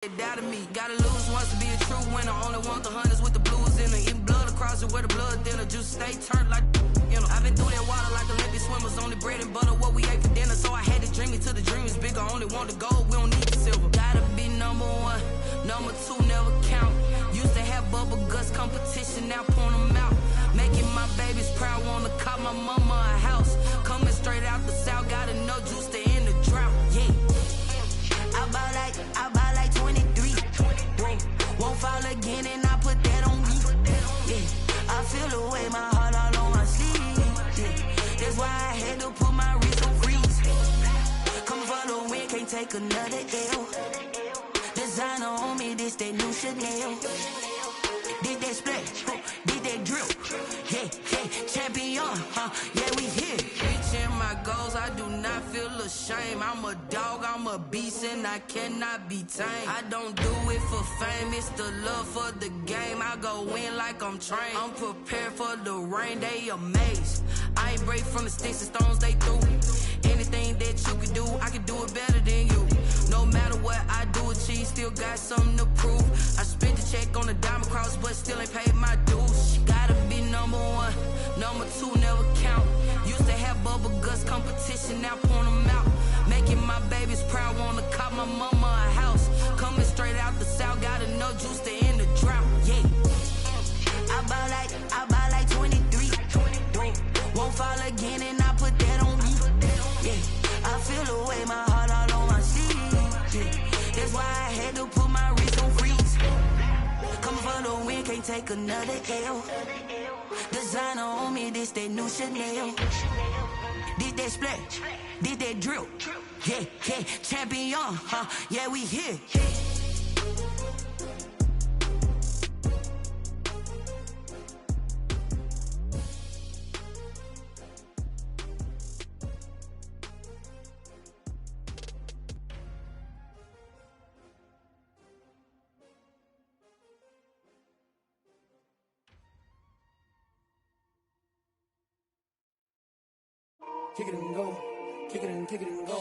Doubted me. Gotta lose once to be a true winner. Only want the hunters with the blues in her. Eating blood across it where the blood thinner. Juice stay turned like you know. I've been through that water like Olympic swimmers. Only bread and butter what we ate for dinner. So I had to dream it till the dream is bigger. Only want the gold, we don't need the silver. Gotta be number one, number two never count. Used to have bubble guts competition, now point them out. Making my babies proud, wanna cop my mama a house. Coming straight out the south, gotta know juice to end the drought. Yeah. I buy like 23. Won't fall again and I put that on me. Yeah. I feel the way, my heart all on my sleeve. Yeah. That's why I had to put my wrist on freeze. Come for the win, can't take another L. Designer on me, this that new Chanel. Did that splash, did that drill. Yeah, champion, yeah, we here. Reaching my goals, I do not feel ashamed. I'm a dog, I'm a beast, and I cannot be tamed. I don't do it for fame, it's the love for the game. I go in like I'm trained. I'm prepared for the rain, they amazed. I ain't break from the sticks and stones they threw. Anything that you can do, I can do it better than you. No matter what I do, achieve, still got something to prove. I spent the check on the diamond cross, but still ain't paid my dues. Gotta be number one, number two never count. Used to have bubble guts competition, now point them out. Making my babies proud, wanna cop my mama a house. Coming straight out the south, gotta know juice to end the drought. Yeah. I buy like 23. Won't fall again and I put that on me. Yeah. I feel the way, my heart all on my sleeve. Yeah. That's why I had to put my wrist on freeze. Coming for the win, can't take another L. Designer on me, this that new Chanel. Did that splash, did that drill. Yeah, champion, yeah, we here. Kick it and go, kick it and go.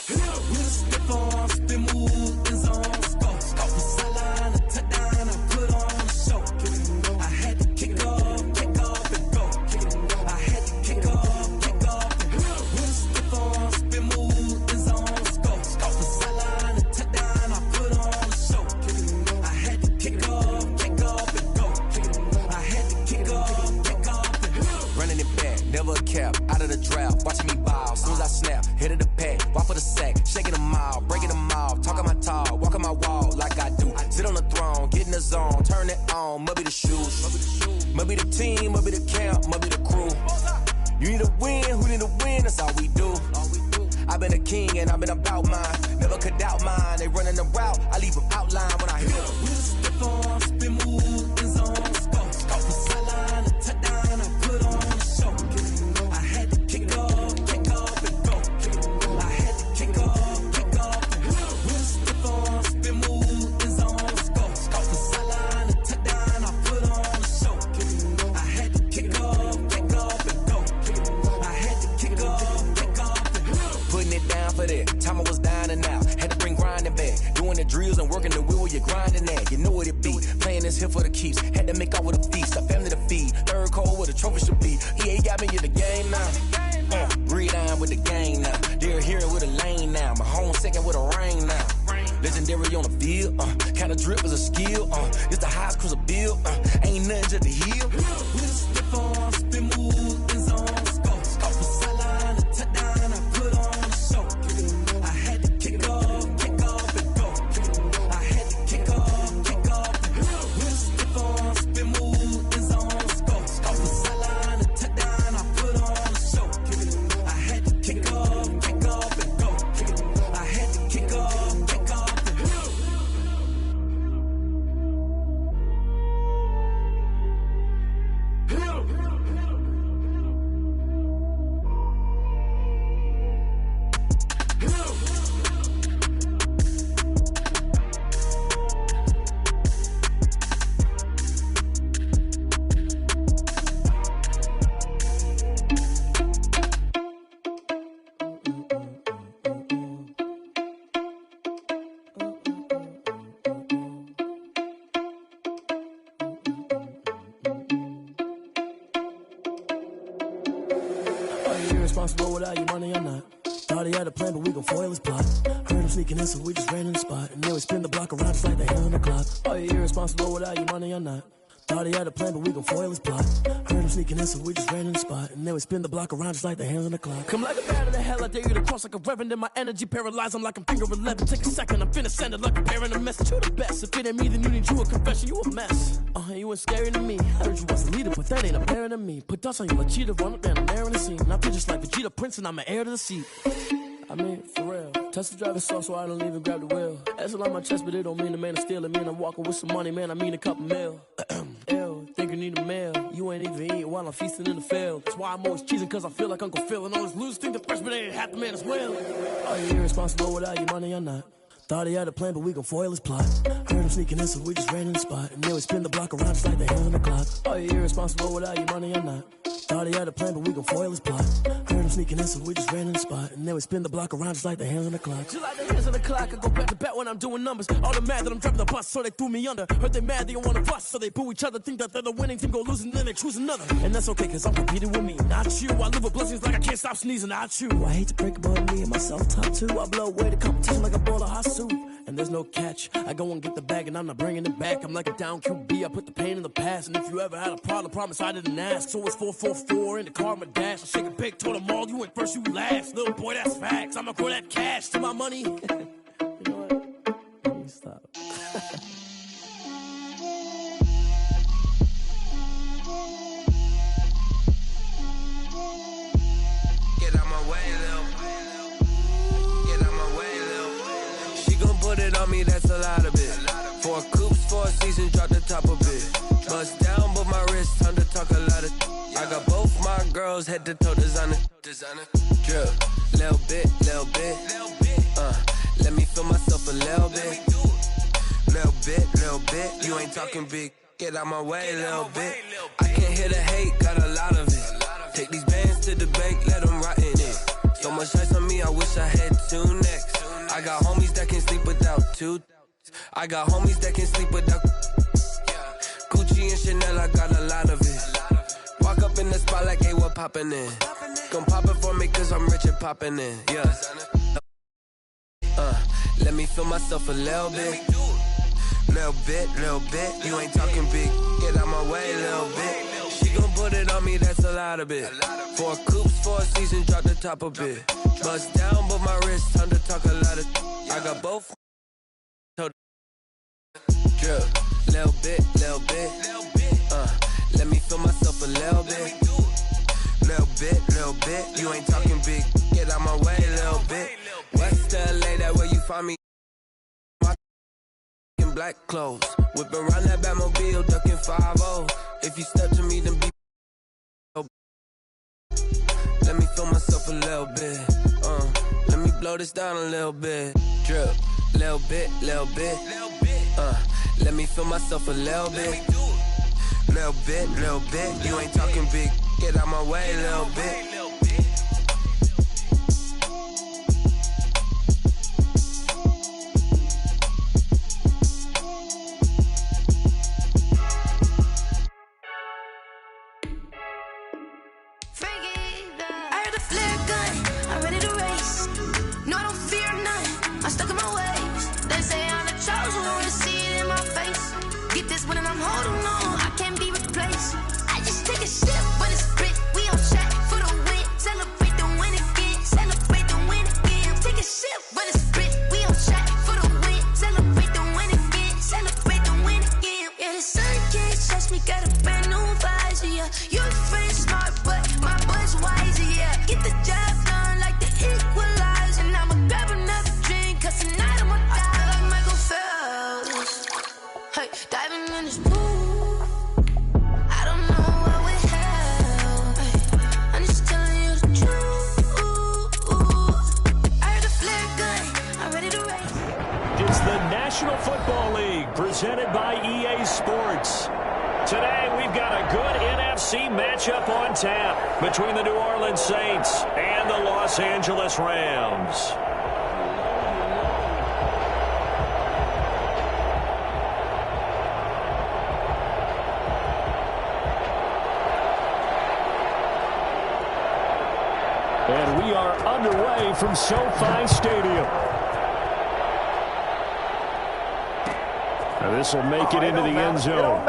With a stiff arm, spin move, in zone, scope. From sideline to touchdown, I put on a show. Kick it and go. I had to kick off and go. Kick it and go. I had to kick off and go. With a stiff arm, spin move, in zone, scope. From sideline to touchdown, I put on a show. Kick it and go. I had to kick off and go. Kick it and go. I had to kick off and go. Running it back, never a cap, out of the draft, watching me ball. Soon as I snap, hit of the pack, walk for the sack, shaking them all, breaking them all, talking my talk, walking my wall like I do. Sit on the throne, get in the zone, turn it on, must be the shoes, must be the team, must be the camp, must be the crew. You need a win, who need a win, that's all we do. I've been a king and I've been about mine, never could doubt mine. They running the route, I leave them outline when I hit them. With a stiff arm, spin move, in zone, scope. From sideline to touchdown, I put on a show. I had to kick off and go. I had to kick off and go. With a stiff arm, spin move, in zone, scope. From sideline to touchdown, I put on a show. I had to kick off and go. I had to kick off and go. Putting it down for that, time I was down and out. Had to bring grinding back, doing the drills and working the wheel where you're grinding at. You know what it be, playing this here for the keeps. Had to make off with a feast, a family to feed. Third cold where the trophy should be. EA got me in the game now. Breed on with the game now. They're here with a lane now. My home second with a rain now. Legendary on the field, kind of drip is a skill. It's the highest cruiser bill, ain't nothing just to heal. With a stiff arm, spin move, in zone, scope. From sideline to touchdown, I put on a show. I had to kick off and go. I had to kick off and go. With a stiff arm, spin move, in zone, scope. From sideline to touchdown, I put on a show. I had to kick off and go. I had to kick off and go. irresponsible without your money or not. Thought he had a plan, but we gon' foil his plot. Heard him sneaking in, so we just ran in the spot. And then we spin the block around just like the hell on the clock. Are you irresponsible without your money or not? Thought he had a plan, but we gon' foil his plot. Heard him sneaking in, so we just ran in the spot. And then we spin the block around just like the hands on the clock. Come like a bat of the hell, I dare you to cross like a reverend. And my energy paralyzed, I'm like I'm finger 11. Take a second, I'm finna send it like a parent a message. You the best, if it ain't me, then you need you a confession. You a mess, you ain't scary to me. Heard you was a leader, but that ain't apparent to me. Put dust on you like cheetah, run up and I'm there in the scene. And I feel just like Vegeta Prince and I'm an heir to the seat. I mean, for real. Touch the driver's soft so I don't even grab the wheel. That's on my chest, but it don't mean the man is stealing. Mean I'm walking with some money, man, I mean a couple mil. Ew, think you need a meal. You ain't even eating while I'm feasting in the field. That's why I'm always cheesing, cause I feel like Uncle Phil. And all those losers think the freshman ain't half the man as well. Are you irresponsible without your money or not? Thought he had a plan, but we gon' foil his plot. Heard him sneaking in, so we just ran in the spot. And then we spin the block around just like the hell on the clock. Are you irresponsible without your money or not? Thought he had a plan, but we gon' foil his plot. Heard him sneaking in, so we just ran in the spot. And then we spin the block around just like the hands on the clock. Just like the hands on the clock, I go back to back when I'm doing numbers. All the mad that I'm driving the bus, so they threw me under. Heard they mad, they don't wanna bust, so they boo each other. Think that they're the winning team, go losing, then they choose another. And that's okay, cause I'm competing with me, not you. I live with blessings like I can't stop sneezing, not you. I hate to break about me and myself top two. I blow away the competition like a bowl of hot soup. And there's no catch, I go and get the bag and I'm not bringing it back. I'm like a down QB, I put the pain in the past. And if you ever had a problem, promise I didn't ask. So it's 444 in the car, my dash. I shake a big, told them all, you went first, you last. Little boy, that's facts, I'ma grow that cash to my money. You know what? Let me stop. Get out my way, Lil. Get out my way, Lil. She gon' put it on me, that's a lot of it. 4 coops, 4 seasons, drop the top a bit. Bust down, but my wrist, time to talk a lot of. I got both my girls head to toe designer. Drip, little bit, little bit. Let me feel myself a little bit. Little bit. You ain't talking big. Get out my way, little bit. I can't hear the hate, got a lot of it. Take these bands to the bank, let them rot in it. So much ice on me, I wish I had 2 necks. I got homies that can sleep without 2. I got homies that can sleep without. Gucci and Chanel, I got a lot of it. Walk up in the spot like, hey, what poppin' in? Gon' pop it for me cause I'm rich and poppin' in, yeah. Let me feel myself a little bit. Little bit. You ain't talking big. Get out my way, little bit. She gon' put it on me, that's a lot of it. 4 coops, 4 seasons, drop the top a bit. Bust down, but my wrist, time to talk a lot of. I got both. Drip, little bit. Let me feel myself a little bit. Little bit. You ain't talking big. Get out my way, little bit. West LA, that where you find me. My in black clothes. Whip around that Batmobile, ducking 5-0. If you step to me, then be. Let me feel myself a little bit. Let me blow this down a little bit. Drip, little bit. Let me feel myself a little bit. Little bit. You ain't talking big. Get out my way, little bit. Presented by EA Sports. Today we've got a good NFC matchup on tap between the New Orleans Saints and the Los Angeles Rams. And we are underway from SoFi Stadium. Now this will make it into the end zone.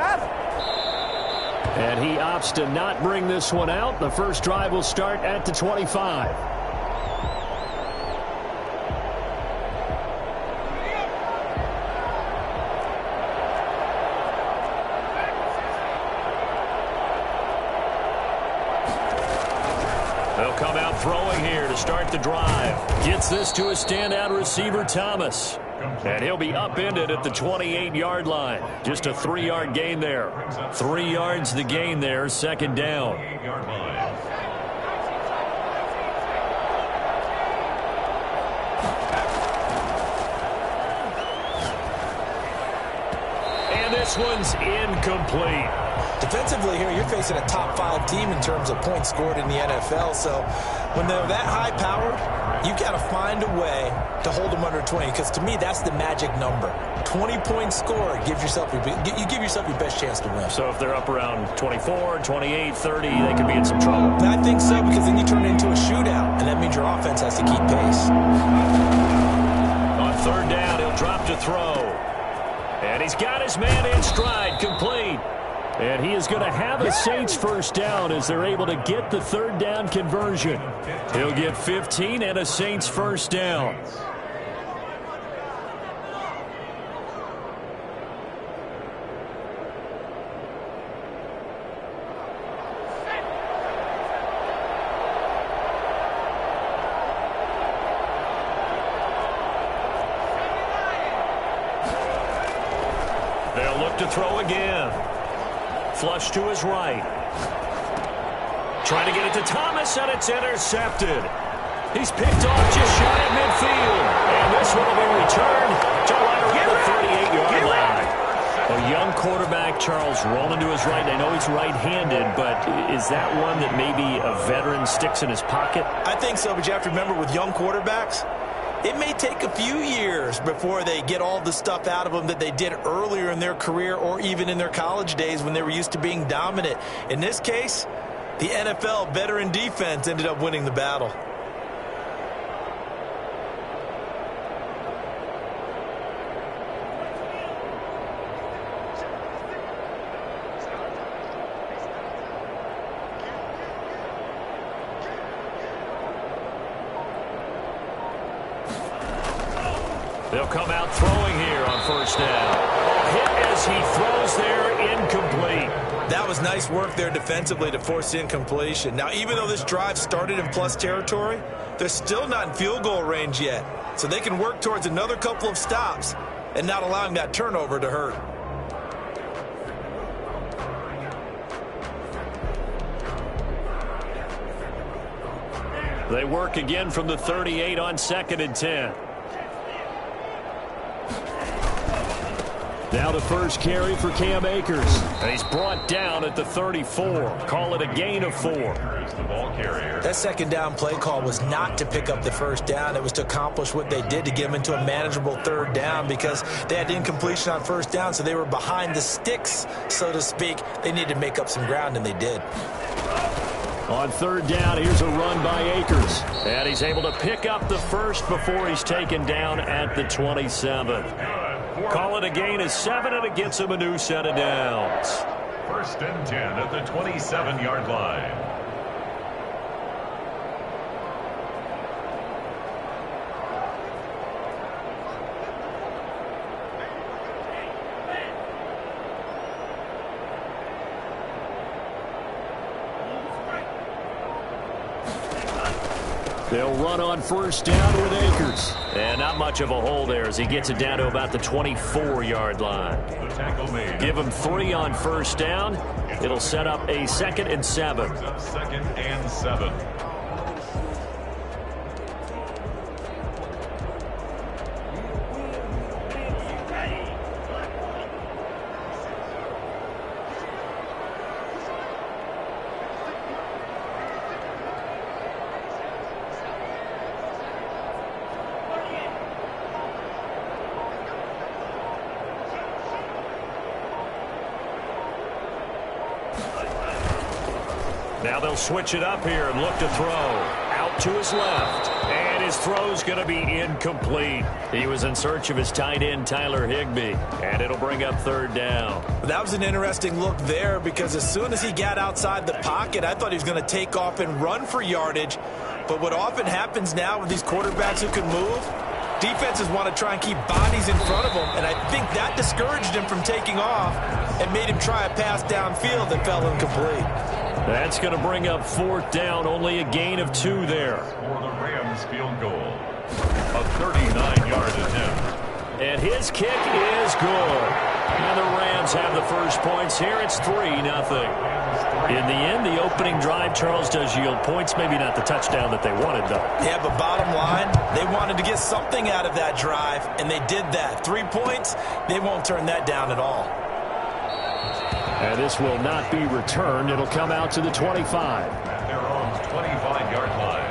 And he opts to not bring this one out. The first drive will start at the 25. They'll come out throwing here to start the drive. Gets this to a standout receiver, Thomas. And he'll be upended at the 28-yard line. Just a 3-yard gain there. 3 yards the gain there, second down. And this one's incomplete. Defensively here, you're facing a top 5 team in terms of points scored in the NFL. So when they're that high powered, you got to find a way to hold them under 20, because to me, that's the magic number. 20 points scored, you give yourself your best chance to win. So if they're up around 24, 28, 30, they could be in some trouble. And I think so, because then you turn it into a shootout, and that means your offense has to keep pace. On third down, he'll drop to throw. And he's got his man in stride, complete. And he is going to have a Saints first down as they're able to get the third down conversion. He'll get 15 and a Saints first down. They'll look to throw again. Flush to his right. Trying to get it to Thomas, and it's intercepted. He's picked off just shy of midfield. And this one will be returned to right around the 38-yard line. A young quarterback, Charles, rolling to his right. I know he's right-handed, but is that one that maybe a veteran sticks in his pocket? I think so, but you have to remember with young quarterbacks, it may take a few years before they get all the stuff out of them that they did earlier in their career or even in their college days when they were used to being dominant. In this case, the NFL veteran defense ended up winning the battle. They'll come out throwing here on first down. Hit as he throws there, incomplete. That was nice work there defensively to force incompletion. Now, even though this drive started in plus territory, they're still not in field goal range yet. So they can work towards another couple of stops and not allowing that turnover to hurt. They work again from the 38 on 2nd and 10. Now the first carry for Cam Akers. And he's brought down at the 34. Call it a gain of 4. That second down play call was not to pick up the first down. It was to accomplish what they did, to get them into a manageable third down, because they had incompletion on first down, so they were behind the sticks, so to speak. They needed to make up some ground, and they did. On third down, here's a run by Akers. And he's able to pick up the first before he's taken down at the 27. Call it a gain of 7, and it gets him a new set of downs. 1st and 10 at the 27-yard line. They'll run on first down with Akers. And not much of a hole there as he gets it down to about the 24-yard line. Give him 3 on first down. It'll set up a 2nd and 7. 2nd and 7. Now they'll switch it up here and look to throw. Out Out to his left. And his throw's going to be incomplete. He was in search of his tight end, Tyler Higbee. And it'll bring up third down. That was an interesting look there because as soon as he got outside the pocket, I thought he was going to take off and run for yardage. But what often happens now with these quarterbacks who can move, defenses want to try and keep bodies in front of them, and I think that discouraged him from taking off and made him try a pass downfield that fell incomplete. That's going to bring up fourth down, only a gain of 2 there. For the Rams field goal, a 39-yard attempt. And his kick is good. And the Rams have the first points here. It's 3-0. In the end, the opening drive, Charles, does yield points. Maybe not the touchdown that they wanted, though. Yeah, but bottom line, they wanted to get something out of that drive, and they did that. 3 points, they won't turn that down at all. And this will not be returned. It'll come out to the 25. At their own 25-yard line.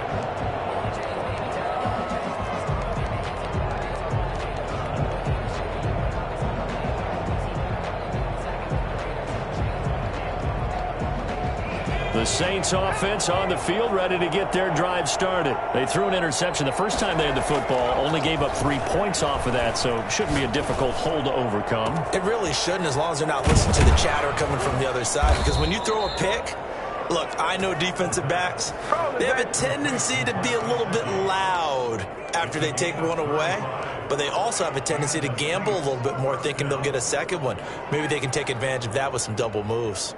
The Saints offense on the field, ready to get their drive started. They threw an interception the first time they had the football, only gave up 3 points off of that, so shouldn't be a difficult hole to overcome. It really shouldn't, as long as they're not listening to the chatter coming from the other side, because when you throw a pick, look, I know defensive backs, they have a tendency to be a little bit loud after they take one away, but they also have a tendency to gamble a little bit more, thinking they'll get a second one. Maybe they can take advantage of that with some double moves.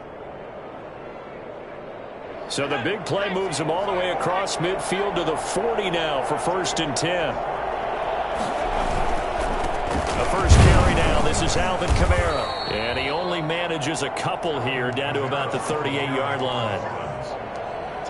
So the big play moves them all the way across midfield to the 40 now for 1st and 10. The first carry now. This is Alvin Kamara. And he only manages a couple here down to about the 38-yard line.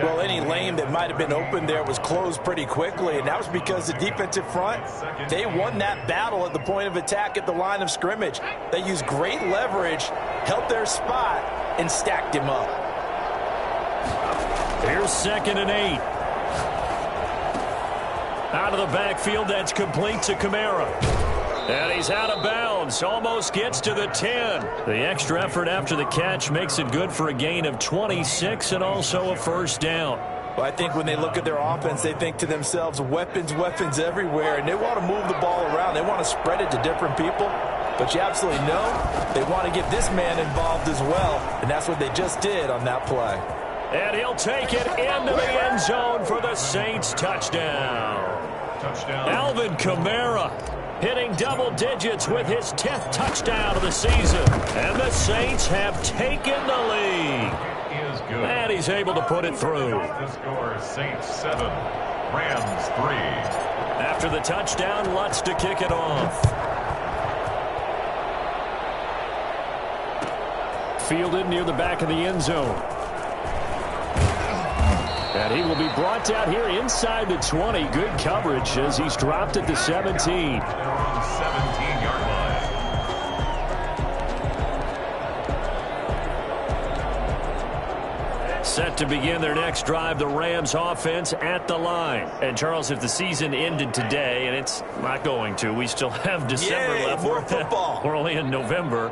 Well, any lane that might have been open there was closed pretty quickly, and that was because the defensive front, they won that battle at the point of attack at the line of scrimmage. They used great leverage, held their spot, and stacked him up. Here's 2nd and 8. Out of the backfield, that's complete to Kamara. And he's out of bounds, almost gets to the 10. The extra effort after the catch makes it good for a gain of 26 and also a first down. Well, I think when they look at their offense, they think to themselves, weapons, weapons everywhere, and they want to move the ball around. They want to spread it to different people. But you absolutely know they want to get this man involved as well, and that's what they just did on that play. And he'll take it into the end zone for the Saints touchdown. Alvin Kamara hitting double digits with his 10th touchdown of the season. And the Saints have taken the lead. And he's able to put it through. The score, Saints 7, Rams 3. After the touchdown, Lutz to kick it off. Fielded near the back of the end zone. And he will be brought down here inside the 20. Good coverage as he's dropped at the 17. They're on 17-yard line. Set to begin their next drive, the Rams offense at the line. And, Charles, if the season ended today, and it's not going to, we still have December left. More football. We're only in November.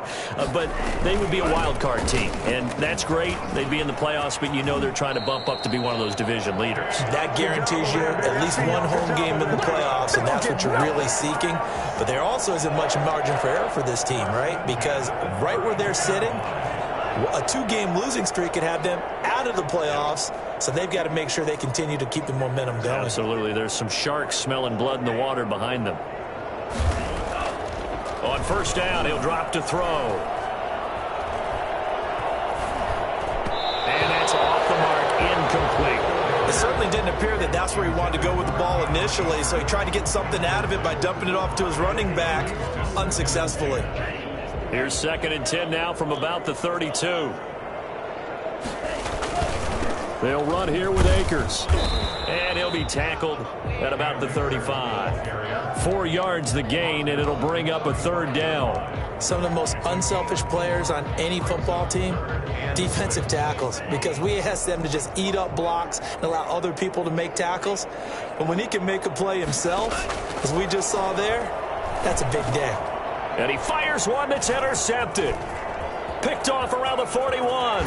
But they would be a wild card team. And that's great. They'd be in the playoffs, but you know they're trying to bump up to be one of those division leaders. That guarantees you at least one home game in the playoffs, and that's what you're really seeking. But there also isn't much margin for error for this team, right? Because right where they're sitting, a 2-game losing streak could have them out of the playoffs, so they've got to make sure they continue to keep the momentum going. Absolutely. There's some sharks smelling blood in the water behind them. On first down, he'll drop to throw. And that's off the mark, incomplete. It certainly didn't appear that that's where he wanted to go with the ball initially, so he tried to get something out of it by dumping it off to his running back unsuccessfully. Here's 2nd and 10 now from about the 32. They'll run here with Akers. And he'll be tackled at about the 35. 4 yards the gain, and it'll bring up a third down. Some of the most unselfish players on any football team, defensive tackles, because we ask them to just eat up blocks and allow other people to make tackles. But when he can make a play himself, as we just saw there, that's a big day. And he fires one that's intercepted. Picked off around the 41.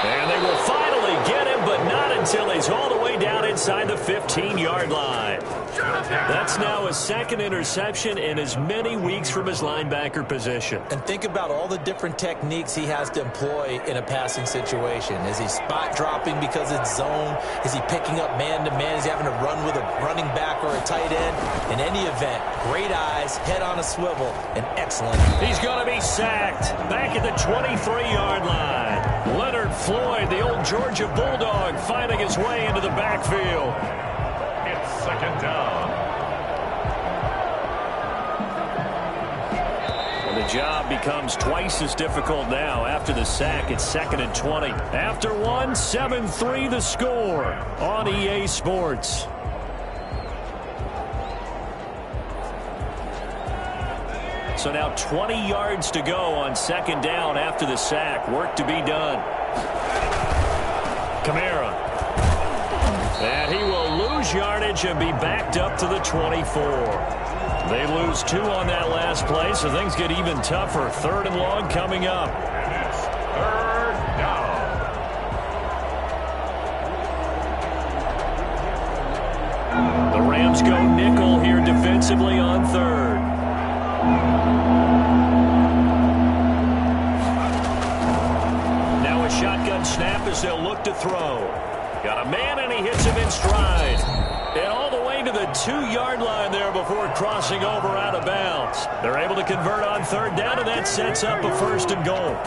And they will finally get him, but not in until he's all the way down inside the 15-yard line. That's now his second interception in as many weeks from his linebacker position. And think about all the different techniques he has to employ in a passing situation. Is he spot dropping because it's zone? Is he picking up man-to-man? Is he having to run with a running back or a tight end? In any event, great eyes, head on a swivel, and excellent. He's going to be sacked back at the 23-yard line. Leonard Floyd, the old Georgia Bulldog, finding his way into the backfield. It's second down. Well, the job becomes twice as difficult now. After the sack, it's 2nd and 20. After one, 7-3 the score on EA Sports. So now 20 yards to go on 2nd down after the sack. Work to be done. Kamara. And he will lose yardage and be backed up to the 24. They lose 2 on that last play, so things get even tougher. 3rd and long coming up. And it's 3rd down. The Rams go nickel here defensively on 3rd. Now a shotgun snap as they'll look to throw. Got a man and he hits him in stride. And all the way to the 2-yard line there before crossing over out of bounds. They're able to convert on 3rd down, and that sets up a 1st and goal.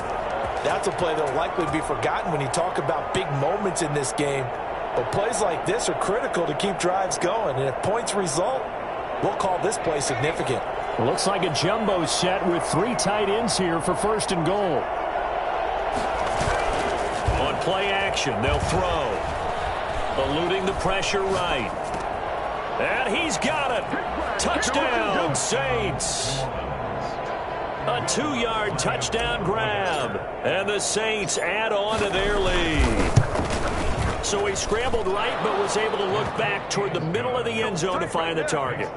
That's a play that will likely be forgotten when you talk about big moments in this game. But plays like this are critical to keep drives going. And if points result, we'll call this play significant. Looks like a jumbo set with 3 tight ends here for 1st and goal. On play action, they'll throw. Eluding the pressure right. And he's got it. Touchdown, Saints. A 2-yard touchdown grab. And the Saints add on to their lead. So he scrambled right, but was able to look back toward the middle of the end zone to find the target.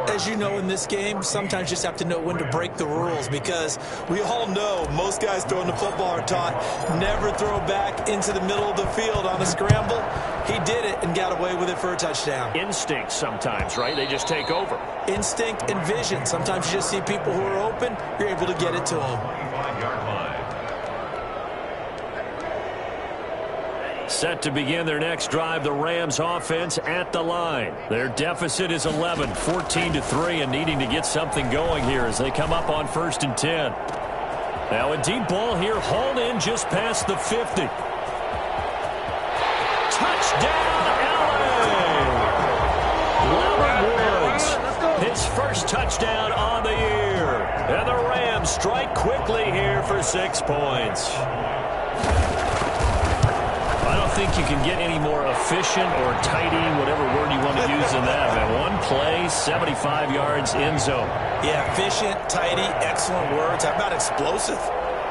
As you know in this game, sometimes you just have to know when to break the rules, because we all know most guys throwing the football are taught never throw back into the middle of the field on a scramble. He did it and got away with it for a touchdown. Instinct sometimes, right? They just take over. Instinct and vision. Sometimes you just see people who are open, you're able to get it to them. 25-yard line. Set to begin their next drive, the Rams offense at the line. Their deficit is 11, 14-3, and needing to get something going here as they come up on 1st and 10. Now a deep ball here, hauled in just past the 50. Touchdown, LA! Robert Woods, his first touchdown on the year. And the Rams strike quickly here for 6 points. I don't think you can get any more efficient or tidy, whatever word you want to use in that. Man, one play, 75 yards, end zone. Yeah, efficient, tidy, excellent words. How about explosive?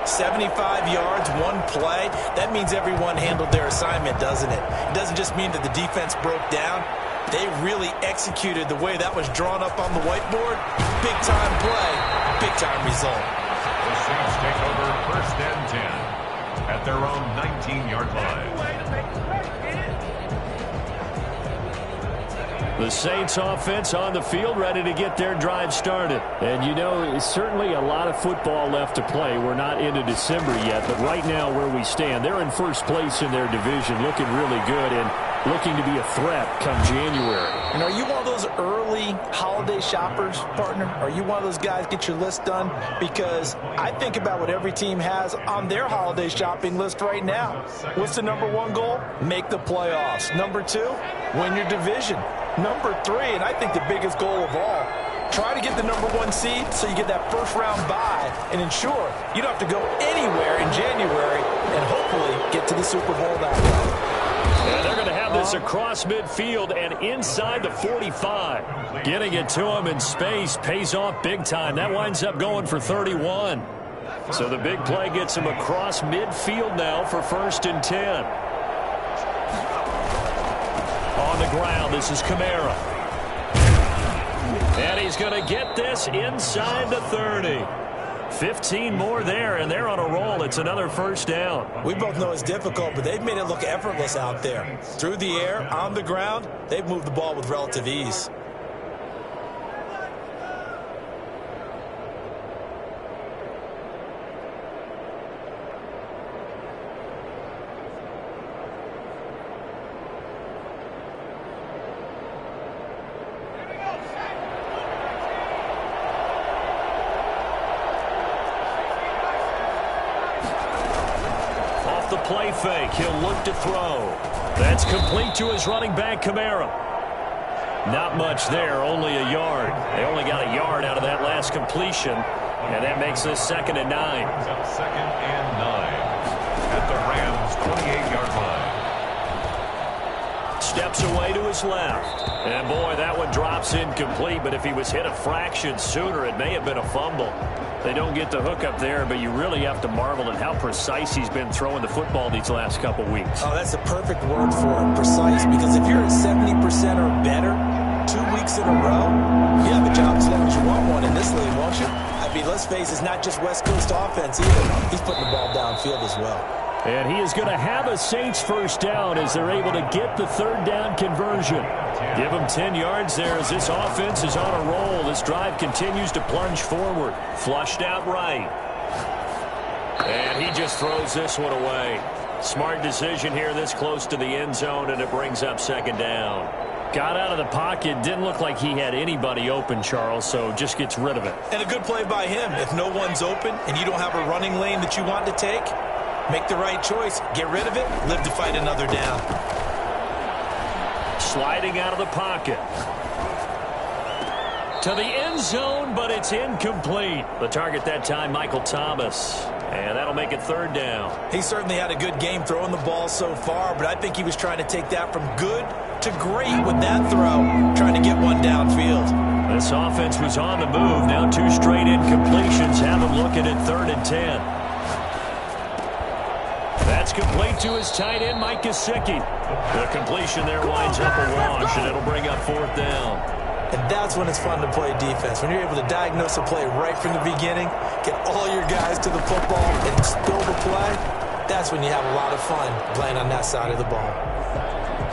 75 yards, one play. That means everyone handled their assignment, doesn't it? It doesn't just mean that the defense broke down. They really executed the way that was drawn up on the whiteboard. Big-time play, big-time result. The Saints take over 1st and 10 at their own 19-yard line. The Saints offense on the field, ready to get their drive started. And you know, it's certainly a lot of football left to play. We're not into December yet, but right now where we stand, they're in 1st place in their division, looking really good and looking to be a threat come January. And are you one of those early holiday shoppers, partner? Are you one of those guys get your list done? Because I think about what every team has on their holiday shopping list right now. What's the #1 goal? Make the playoffs. #2, win your division. #3, and I think the biggest goal of all, try to get the #1 seed so you get that 1st-round bye and ensure you don't have to go anywhere in January and hopefully get to the Super Bowl that way. And they're going to have this across midfield and inside the 45. Getting it to him in space pays off big time. That winds up going for 31. So the big play gets him across midfield now for 1st and 10. On the ground, this is Kamara. And he's going to get this inside the 30. 15 more there, and they're on a roll. It's another first down. We both know it's difficult, but they've made it look effortless out there. Through the air, on the ground, they've moved the ball with relative ease. Play fake. He'll look to throw. That's complete to his running back, Kamara. Not much there, only a yard. They only got a yard out of that last completion, and that makes this 2nd and 9. Second and 9 at the Rams' 28-yard line. Steps away to his left. And, boy, that one drops incomplete, but if he was hit a fraction sooner, it may have been a fumble. They don't get the hook up there, but you really have to marvel at how precise he's been throwing the football these last couple weeks. Oh, that's the perfect word for it, precise, because if you're at 70% or better 2 weeks in a row, you have a job as long as you want one in this league, won't you? I mean, let's face it, it's not just West Coast offense either. He's putting the ball downfield as well. And he is going to have a Saints first down as they're able to get the 3rd down conversion. Give him 10 yards there as this offense is on a roll. This drive continues to plunge forward. Flushed out right. And he just throws this one away. Smart decision here this close to the end zone, and it brings up 2nd down. Got out of the pocket. Didn't look like he had anybody open, Charles, so just gets rid of it. And a good play by him. If no one's open and you don't have a running lane that you want to take, make the right choice. Get rid of it. Live to fight another down. Sliding out of the pocket. To the end zone, but it's incomplete. The target that time, Michael Thomas. And that'll make it 3rd down. He certainly had a good game throwing the ball so far, but I think he was trying to take that from good to great with that throw, trying to get one downfield. This offense was on the move. Now 2 straight incompletions have him looking at 3rd and 10. That's complete to his tight end, Mike Gesicki. The completion there winds up a wash, and it'll bring up 4th down. And that's when it's fun to play defense. When you're able to diagnose a play right from the beginning, get all your guys to the football, and spill the play, that's when you have a lot of fun playing on that side of the ball.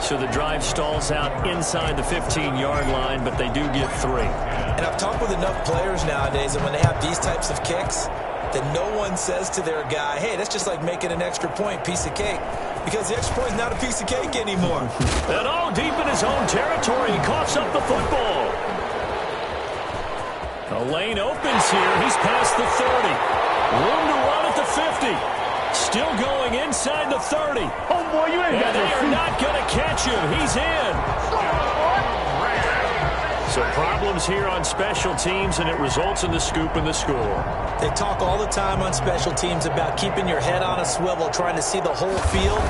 So the drive stalls out inside the 15-yard line, but they do get 3. And I've talked with enough players nowadays, and when they have these types of kicks, that no one says to their guy, hey, that's just like making an extra point, piece of cake. Because the extra point is not a piece of cake anymore. And all deep in his own territory, he coughs up the football. The lane opens here. He's past the 30. Room to run at the 50. Still going inside the 30. Oh, boy, you ain't got no feet. They are not going to catch him. He's in. So problems here on special teams, and it results in the scoop and the score. They talk all the time on special teams about keeping your head on a swivel, trying to see the whole field.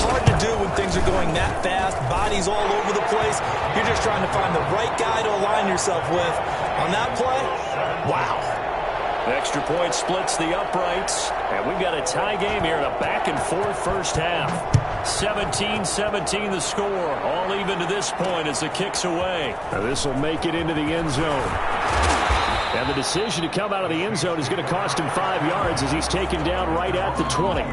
Hard to do when things are going that fast, bodies all over the place. You're just trying to find the right guy to align yourself with. On that play, wow. Extra point splits the uprights, and we've got a tie game here in a back-and-forth first half. 17-17 the score, all even to this point as the kick's away. Now this will make it into the end zone. And the decision to come out of the end zone is going to cost him 5 yards as he's taken down right at the 20.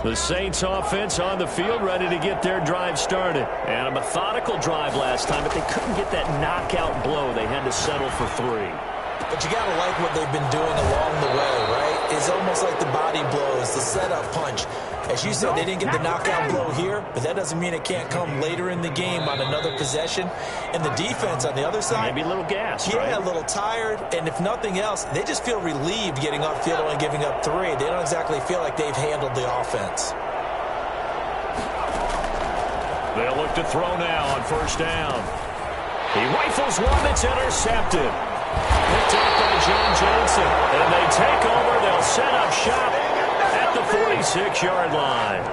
The Saints offense on the field ready to get their drive started. And a methodical drive last time, but they couldn't get that knockout blow. They had to settle for 3. But you got to like what they've been doing along the way, right? It's almost like the body blows, the setup punch. As you said, they didn't get the knockout blow here, but that doesn't mean it can't come later in the game on another possession. And the defense on the other side, maybe a little gas, yeah, right? A little tired. And if nothing else, they just feel relieved getting upfield and giving up 3. They don't exactly feel like they've handled the offense. They'll look to throw now on first down. He rifles one that's intercepted. Picked up by John Johnson. And they take over. They'll set up shop at the 46-yard line.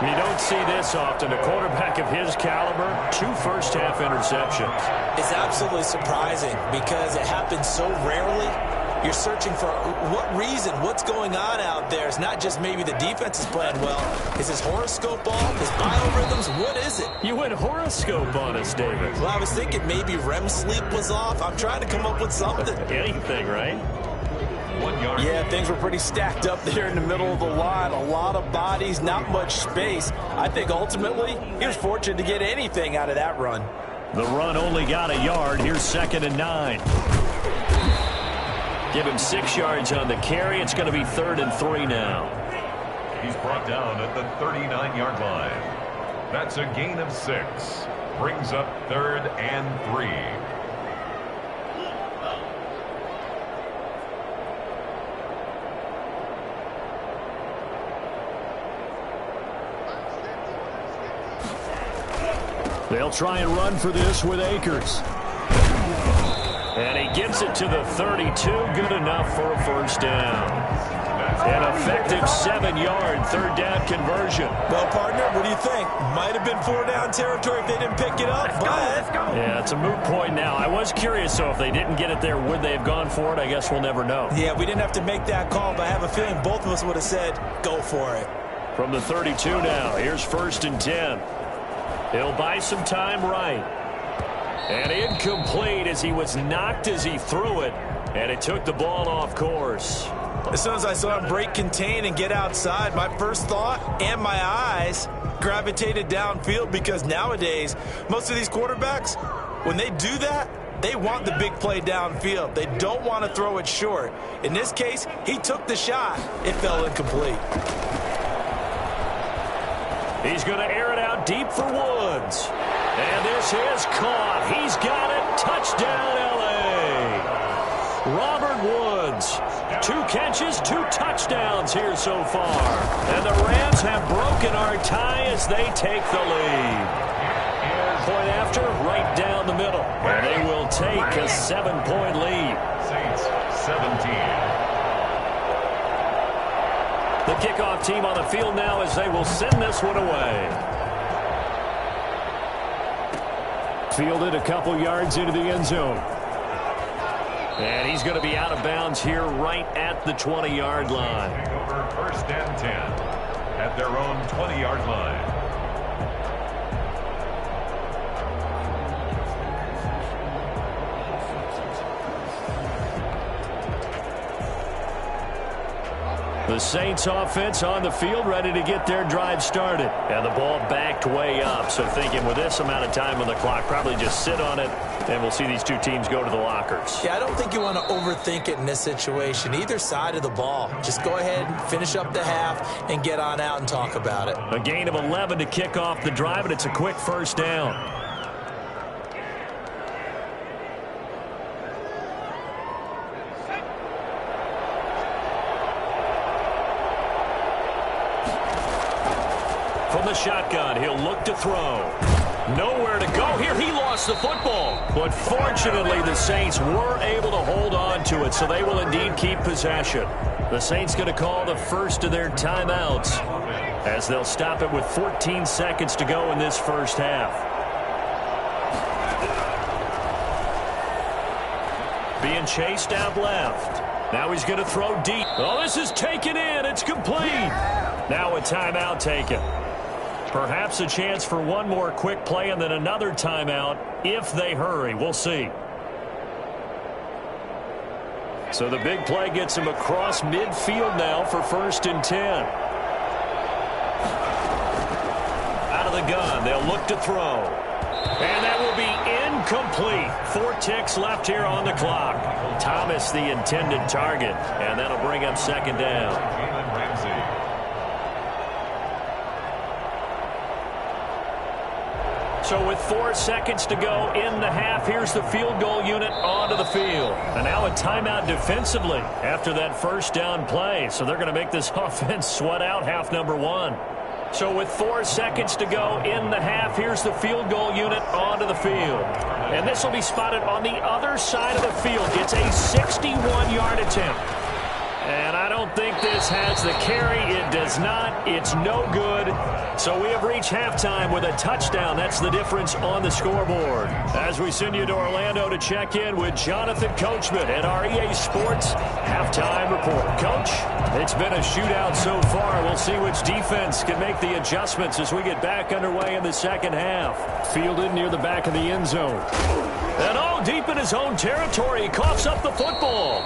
You don't see this often. A quarterback of his caliber, 2 first-half interceptions. It's absolutely surprising because it happens so rarely. You're searching for what reason, what's going on out there. It's not just maybe the defense is playing well. Is his horoscope off? His biorhythms? What is it? You went horoscope on us, David. Well, I was thinking maybe REM sleep was off. I'm trying to come up with something. Anything, right? 1 yard. Yeah, things were pretty stacked up there in the middle of the line. A lot of bodies, not much space. I think ultimately he was fortunate to get anything out of that run. The run only got a yard. Here's 2nd and 9. Give him 6 yards on the carry. It's going to be 3rd and 3 now. He's brought down at the 39-yard line. That's a gain of 6. Brings up 3rd and 3. They'll try and run for this with Akers. And he gets it to the 32. Good enough for a first down. An effective 7-yard 3rd down conversion. Well, partner, what do you think? Might have been 4-down territory if they didn't pick it up, but... Yeah, it's a moot point now. I was curious, so if they didn't get it there, would they have gone for it? I guess we'll never know. Yeah, we didn't have to make that call, but I have a feeling both of us would have said, go for it. From the 32 now, here's 1st and 10. He'll buy some time right. And incomplete as he was knocked as he threw it. And it took the ball off course. As soon as I saw him break contain and get outside, my first thought and my eyes gravitated downfield, because nowadays, most of these quarterbacks, when they do that, they want the big play downfield. They don't want to throw it short. In this case, he took the shot. It fell incomplete. He's going to air it out deep for Woods. And this is caught. He's got it. Touchdown, L.A. Robert Woods. 2 catches, 2 touchdowns here so far. And the Rams have broken our tie as they take the lead. Point after, right down the middle. And they will take a 7-point lead. Saints 17. The kickoff team on the field now as they will send this one away. Fielded a couple yards into the end zone. And he's going to be out of bounds here right at the 20-yard line. Taking over 1st and 10 at their own 20-yard line. The Saints offense on the field, ready to get their drive started. And the ball backed way up. So thinking with this amount of time on the clock, probably just sit on it, and we'll see these two teams go to the lockers. Yeah, I don't think you want to overthink it in this situation. Either side of the ball. Just go ahead and finish up the half and get on out and talk about it. A gain of 11 to kick off the drive, and it's a quick first down. From the shotgun, he'll look to throw. Nowhere to go here. He lost the football. But fortunately, the Saints were able to hold on to it, so they will indeed keep possession. The Saints going to call the first of their timeouts as they'll stop it with 14 seconds to go in this first half. Being chased out left. Now he's going to throw deep. Oh, this is taken in. It's complete. Now a timeout taken. Perhaps a chance for one more quick play and then another timeout if they hurry. We'll see. So the big play gets him across midfield now for 1st and 10. Out of the gun, they'll look to throw. And that will be incomplete. 4 ticks left here on the clock. Thomas the intended target, and that'll bring up 2nd down. So with 4 seconds to go in the half, here's the field goal unit onto the field. And now a timeout defensively after that first down play. So they're going to make this offense sweat out half number 1. So with 4 seconds to go in the half, here's the field goal unit onto the field. And this will be spotted on the other side of the field. It's a 61-yard attempt. And I don't think this has the carry. It does not. It's no good. So we have reached halftime with a touchdown. That's the difference on the scoreboard. As we send you to Orlando to check in with Jonathan Coachman at our EA Sports Halftime Report. Coach, it's been a shootout so far. We'll see which defense can make the adjustments as we get back underway in the second half. Fielded near the back of the end zone. And deep in his own territory, he coughs up the football.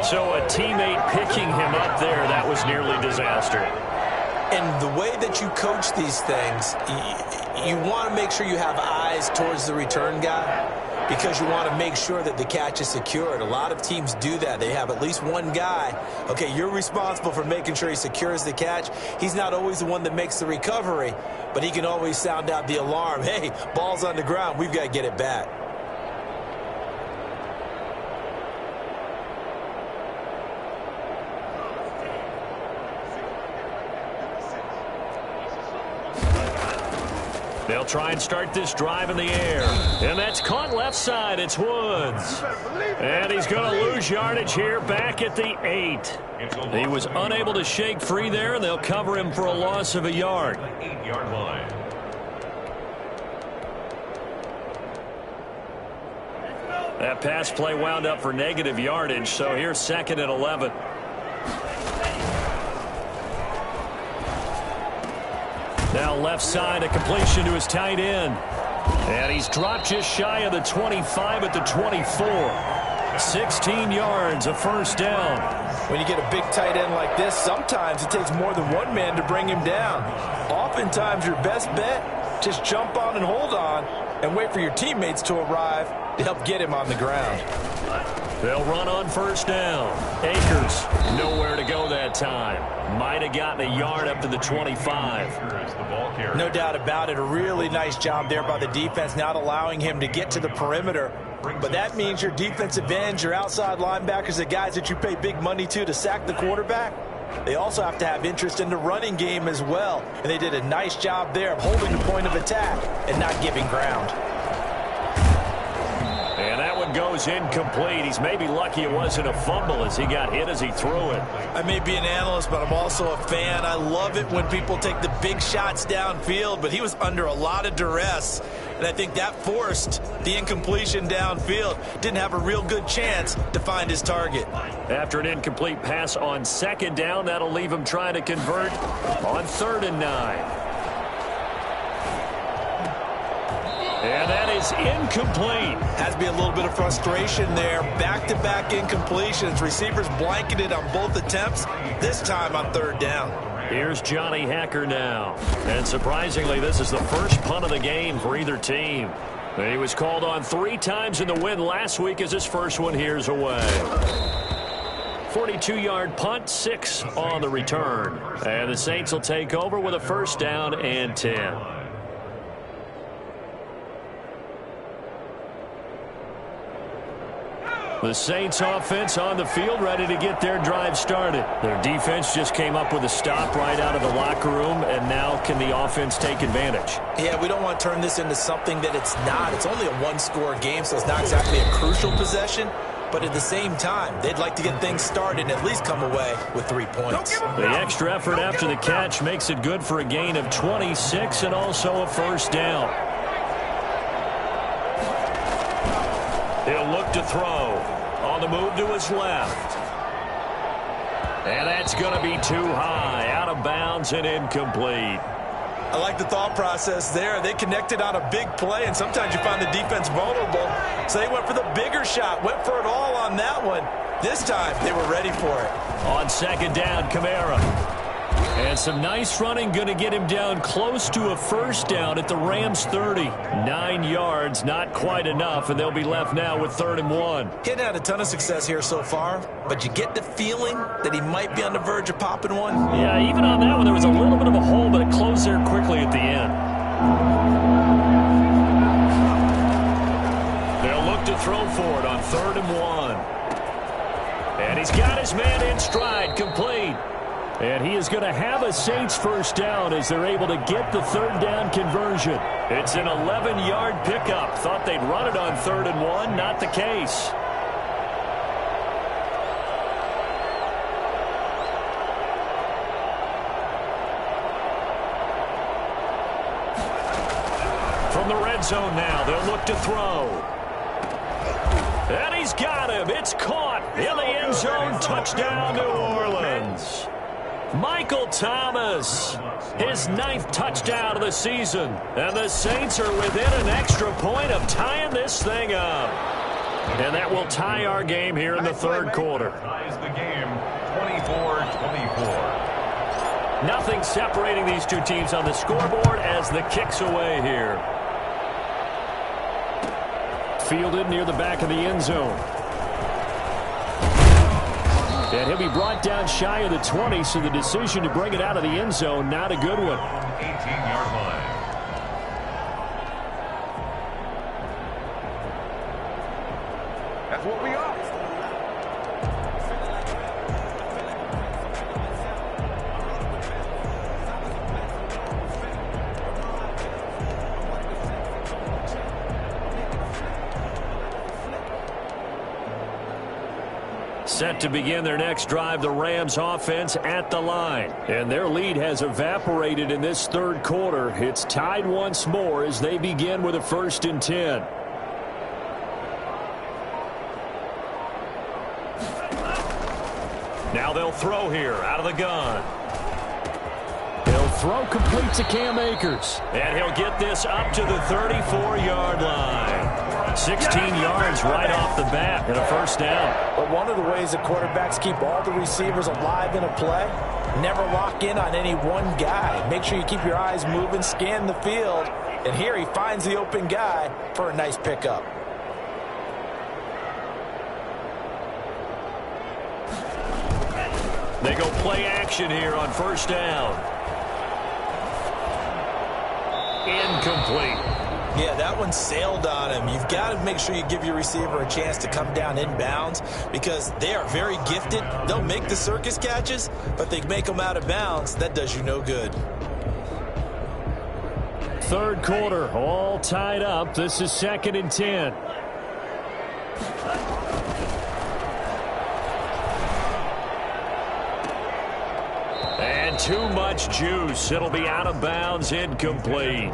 So a teammate picking him up there, that was nearly disaster. And the way that you coach these things, you want to make sure you have eyes towards the return guy because you want to make sure that the catch is secured. A lot of teams do that. They have at least one guy. Okay, you're responsible for making sure he secures the catch. He's not always the one that makes the recovery, but he can always sound out the alarm. Hey, ball's on the ground. We've got to get it back. They'll try and start this drive in the air. And that's caught left side. It's Woods. And he's going to lose yardage here back at the 8. He was unable to shake free there, and they'll cover him for a loss of a yard. 8-yard line. That pass play wound up for negative yardage, so here's 2nd and 11. Now left side, a completion to his tight end. And he's dropped just shy of the 25 at the 24. 16 yards, a first down. When you get a big tight end like this, sometimes it takes more than one man to bring him down. Oftentimes your best bet, just jump on and hold on and wait for your teammates to arrive to help get him on the ground. They'll run on first down. Akers, nowhere to go that time. Might have gotten a yard up to the 25. No doubt about it. A really nice job there by the defense, not allowing him to get to the perimeter. But that means your defensive ends, your outside linebackers, the guys that you pay big money to sack the quarterback, they also have to have interest in the running game as well. And they did a nice job there of holding the point of attack and not giving ground. And that one goes incomplete. He's maybe lucky it wasn't a fumble as he got hit as he threw it. I may be an analyst, but I'm also a fan. I love it when people take the big shots downfield, but he was under a lot of duress. And I think that forced the incompletion downfield. Didn't have a real good chance to find his target. After an incomplete pass on 2nd down, that'll leave him trying to convert on 3rd and 9. And that is incomplete. Has to be a little bit of frustration there. Back-to-back incompletions. Receivers blanketed on both attempts, this time on 3rd down. Here's Johnny Hacker now. And surprisingly, this is the first punt of the game for either team. He was called on 3 times in the win last week as his first one here's away. 42-yard punt, 6 on the return. And the Saints will take over with a first down and 10. The Saints offense on the field ready to get their drive started. Their defense just came up with a stop right out of the locker room, and now can the offense take advantage? Yeah, we don't want to turn this into something that it's not. It's only a one-score game, so it's not exactly a crucial possession. But at the same time, they'd like to get things started and at least come away with 3 points. The extra effort after the catch makes it good for a gain of 26 and also a first down. He'll look to throw. On the move to his left. And that's going to be too high. Out of bounds and incomplete. I like the thought process there. They connected on a big play, and sometimes you find the defense vulnerable. So they went for the bigger shot, went for it all on that one. This time, they were ready for it. On 2nd down, Kamara. And some nice running, going to get him down close to a first down at the Rams 30. 9 yards, not quite enough, and they'll be left now with 3rd and 1. He hadn't had a ton of success here so far, but you get the feeling that he might be on the verge of popping one. Yeah, even on that one, there was a little bit of a hole, but it closed there quickly at the end. They'll look to throw for it on 3rd and 1. And he's got his man in stride, complete. And he is going to have a Saints first down as they're able to get the 3rd down conversion. It's an 11-yard pickup. Thought they'd run it on 3rd and 1. Not the case. end zone now. They'll look to throw. And he's got him. It's caught in the end zone. Touchdown, New Orleans. Michael Thomas, his 9th touchdown of the season. And the Saints are within an extra point of tying this thing up. And that will tie our game here in the third quarter. Ties the game 24-24. Nothing separating these two teams on the scoreboard as the kick's away here. Fielded near the back of the end zone. And he'll be brought down shy of the 20, so the decision to bring it out of the end zone, not a good one. 18-yard line. That's what we are. Set to begin their next drive, the Rams offense at the line. And their lead has evaporated in this third quarter. It's tied once more as they begin with a 1st and 10. Now they'll throw here out of the gun. He'll throw complete to Cam Akers. And he'll get this up to the 34-yard line. 16 yards right off the bat and a 1st down. But one of the ways that quarterbacks keep all the receivers alive in a play, never lock in on any one guy. Make sure you keep your eyes moving, scan the field, and here he finds the open guy for a nice pickup. They go play action here on 1st down. Incomplete. Yeah, that one sailed on him. You've got to make sure you give your receiver a chance to come down inbounds because they are very gifted. They'll make the circus catches, but they make them out of bounds. That does you no good. Third quarter, all tied up. This is 2nd and 10. And too much juice. It'll be out of bounds, incomplete.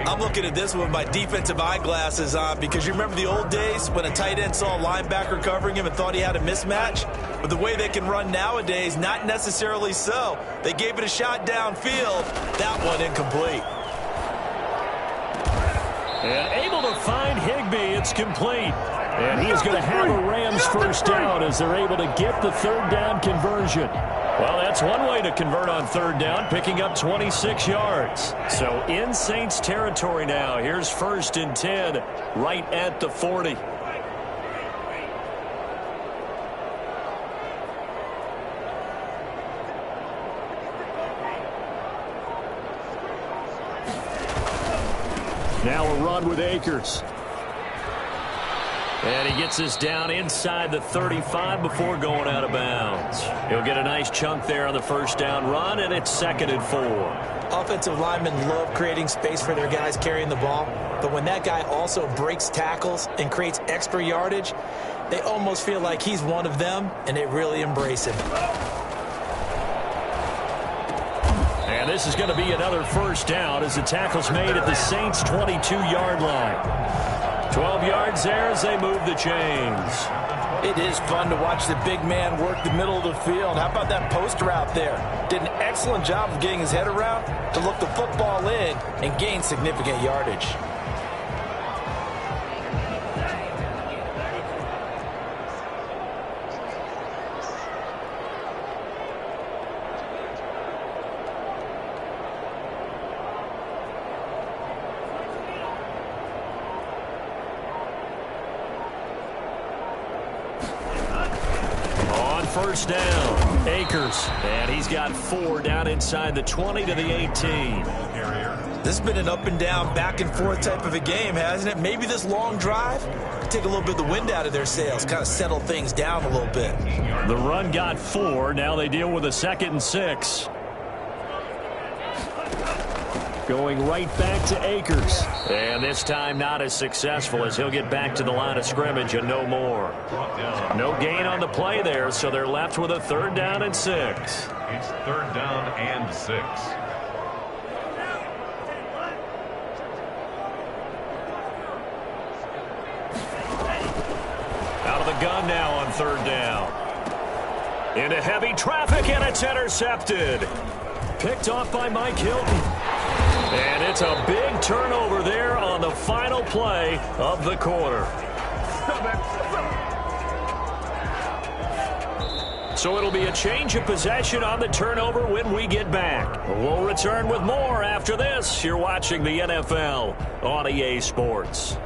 I'm looking at this with my defensive eyeglasses on because you remember the old days when a tight end saw a linebacker covering him and thought he had a mismatch? But the way they can run nowadays, not necessarily so. They gave it a shot downfield. That one incomplete. And able to find Higbee. It's complete. And he is going to have a Rams 1st down as they're able to get the 3rd down conversion. Well, that's one way to convert on 3rd down, picking up 26 yards. So in Saints territory now. Here's 1st and 10 right at the 40. Now a run with Akers. And he gets us down inside the 35 before going out of bounds. He'll get a nice chunk there on the 1st down run, and it's 2nd and 4. Offensive linemen love creating space for their guys carrying the ball, but when that guy also breaks tackles and creates extra yardage, they almost feel like he's one of them, and they really embrace him. And this is going to be another 1st down as the tackle's made at the Saints' 22-yard line. 12 yards there as they move the chains. It is fun to watch the big man work the middle of the field. How about that post route there? Did an excellent job of getting his head around to look the football in and gain significant yardage. First down, Akers, and he's got 4 down inside the 20 to the 18. This has been an up and down, back and forth type of a game, hasn't it? Maybe this long drive could take a little bit of the wind out of their sails, kind of settle things down a little bit. The run got 4. Now they deal with a 2nd and 6. Going right back to Akers. And this time not as successful as he'll get back to the line of scrimmage and no more. No gain on the play there, so they're left with a 3rd down and 6. It's 3rd down and 6. third down. Into heavy traffic, and it's intercepted. Picked off by Mike Hilton. And it's a big turnover there on the final play of the quarter. So it'll be a change of possession on the turnover when we get back. We'll return with more after this. You're watching the NFL on EA Sports.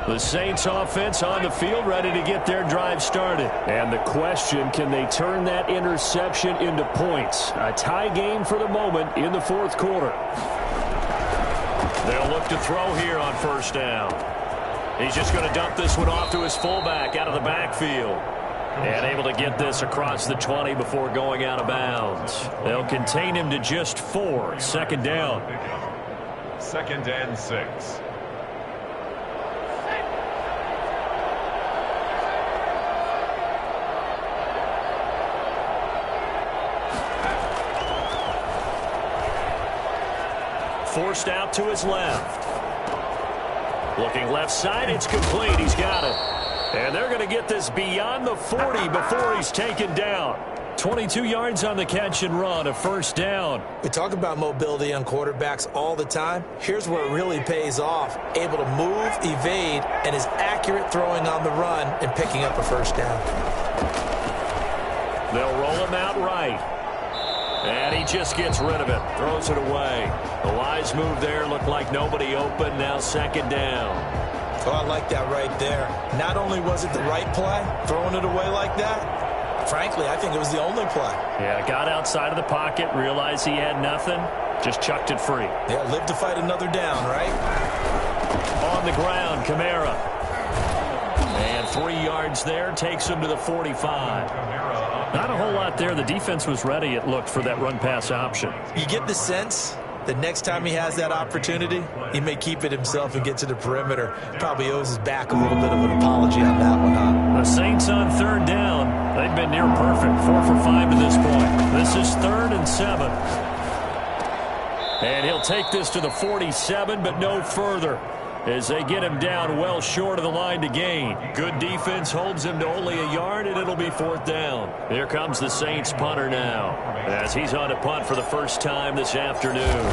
The Saints offense on the field, ready to get their drive started. And the question, can they turn that interception into points? A tie game for the moment in the fourth quarter. They'll look to throw here on first down. He's just going to dump this one off to his fullback out of the backfield. And able to get this across the 20 before going out of bounds. They'll contain him to just 4. Second down. 2nd and 6. Forced out to his left. Looking left side, it's complete. He's got it. And they're going to get this beyond the 40 before he's taken down. 22 yards on the catch and run, a first down. We talk about mobility on quarterbacks all the time. Here's where it really pays off. Able to move, evade, and is accurate throwing on the run and picking up a first down. They'll roll him out right. And he just gets rid of it. Throws it away. A wise move there. Looked like nobody open. Now second down. Oh, I like that right there. Not only was it the right play, throwing it away like that, frankly, I think it was the only play. Yeah, got outside of the pocket, realized he had nothing, just chucked it free. Yeah, live to fight another down, right? On the ground, Kamara. And 3 yards there, takes him to the 45. Not a whole lot there. The defense was ready, it looked, for that run-pass option. You get the sense that next time he has that opportunity, he may keep it himself and get to the perimeter. Probably owes his back a little bit of an apology on that one, huh? The Saints on third down. They've been near perfect. 4 for 5 to this point. This is 3rd and 7. And he'll take this to the 47, but no further, as they get him down well short of the line to gain. Good defense holds him to only a yard, and it'll be 4th down. Here comes the Saints punter now, as he's on to punt for the first time this afternoon.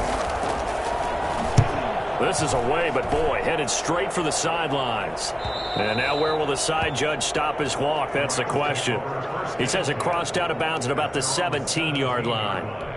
This is away, but boy, headed straight for the sidelines. And now where will the side judge stop his walk? That's the question. He says it crossed out of bounds at about the 17-yard line.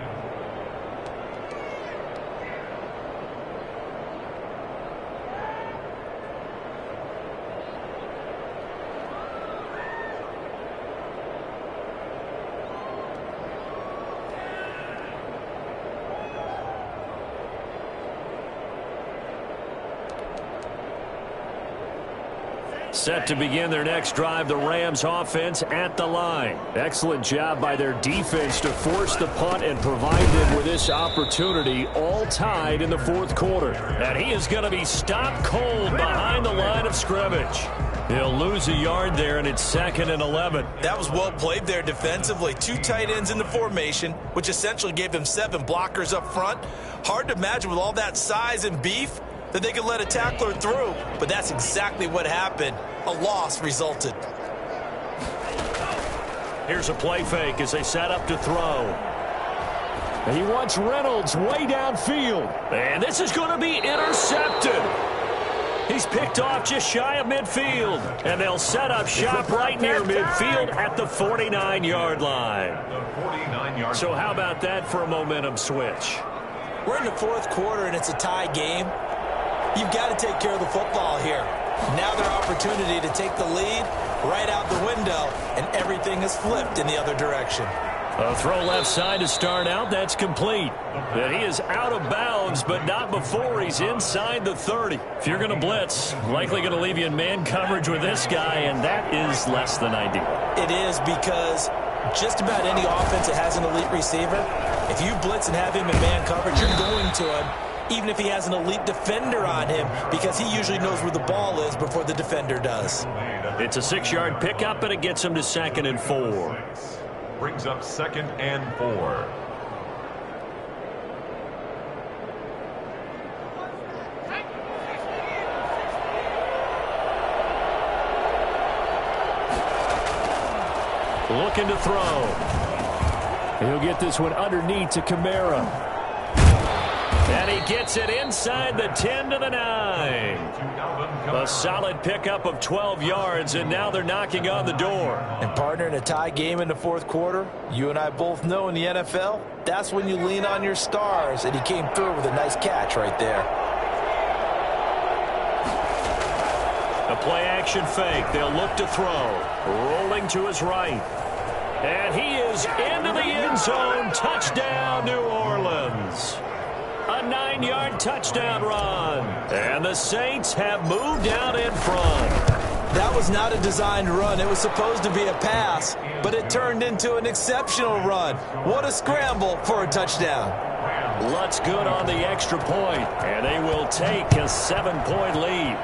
Set to begin their next drive, the Rams offense at the line. Excellent job by their defense to force the punt and provide them with this opportunity, all tied in the fourth quarter. And he is going to be stopped cold behind the line of scrimmage. He'll lose a yard there, and it's 2nd and 11. That was well played there defensively. 2 tight ends in the formation, which essentially gave them 7 blockers up front. Hard to imagine with all that size and beef that they could let a tackler through, but that's exactly what happened. A loss resulted. Here's a play fake as they set up to throw. And he wants Reynolds way downfield. And this is going to be intercepted. He's picked off just shy of midfield. And they'll set up shop right near midfield at the 49-yard line. So how about that for a momentum switch? We're in the fourth quarter, and it's a tie game. You've got to take care of the football here. Now their opportunity to take the lead right out the window, and everything is flipped in the other direction. A throw left side to start out. That's complete. And he is out of bounds, but not before he's inside the 30. If you're going to blitz, likely going to leave you in man coverage with this guy, and that is less than ideal. It is, because just about any offense that has an elite receiver, if you blitz and have him in man coverage, you're going to him, even if he has an elite defender on him, because he usually knows where the ball is before the defender does. It's a 6-yard pickup, and it gets him to 2nd and 4. Brings up 2nd and 4. Looking to throw. He'll get this one underneath to Kamara. And he gets it inside the 10 to the 9. A solid pickup of 12 yards, and now they're knocking on the door. And partner, in a tie game in the fourth quarter, you and I both know in the NFL, that's when you lean on your stars, and he came through with a nice catch right there. A play-action fake. They'll look to throw. Rolling to his right. And he is into the end zone. Touchdown, New Orleans. A 9-yard touchdown run. And the Saints have moved out in front. That was not a designed run. It was supposed to be a pass, but it turned into an exceptional run. What a scramble for a touchdown. Lutz good on the extra point, and they will take a 7-point lead.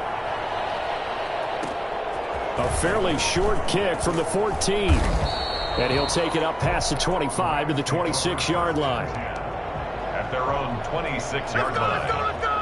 A fairly short kick from the 14. And he'll take it up past the 25 to the 26-yard line. At their own 26-yard line. Let's go!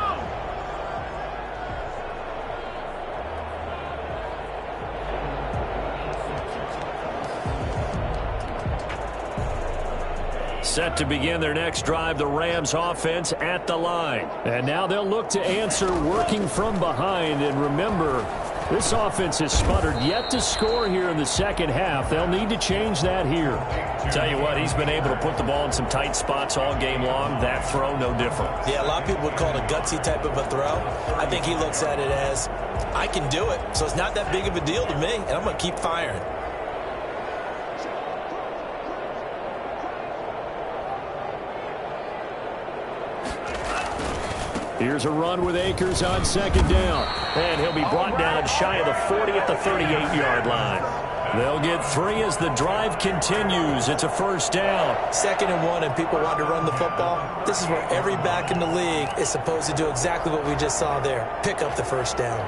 Set to begin their next drive, the Rams offense at the line. And now they'll look to answer working from behind. And remember, this offense has sputtered yet to score here in the second half. They'll need to change that here. Tell you what, he's been able to put the ball in some tight spots all game long. That throw, no different. Yeah, a lot of people would call it a gutsy type of a throw. I think he looks at it as, I can do it, so it's not that big of a deal to me, and I'm going to keep firing. Here's a run with Akers on second down. And he'll be brought down shy of the 40 at the 38-yard line. They'll get 3 as the drive continues. It's a first down. 2nd and 1, and people want to run the football. This is where every back in the league is supposed to do exactly what we just saw there. Pick up the first down.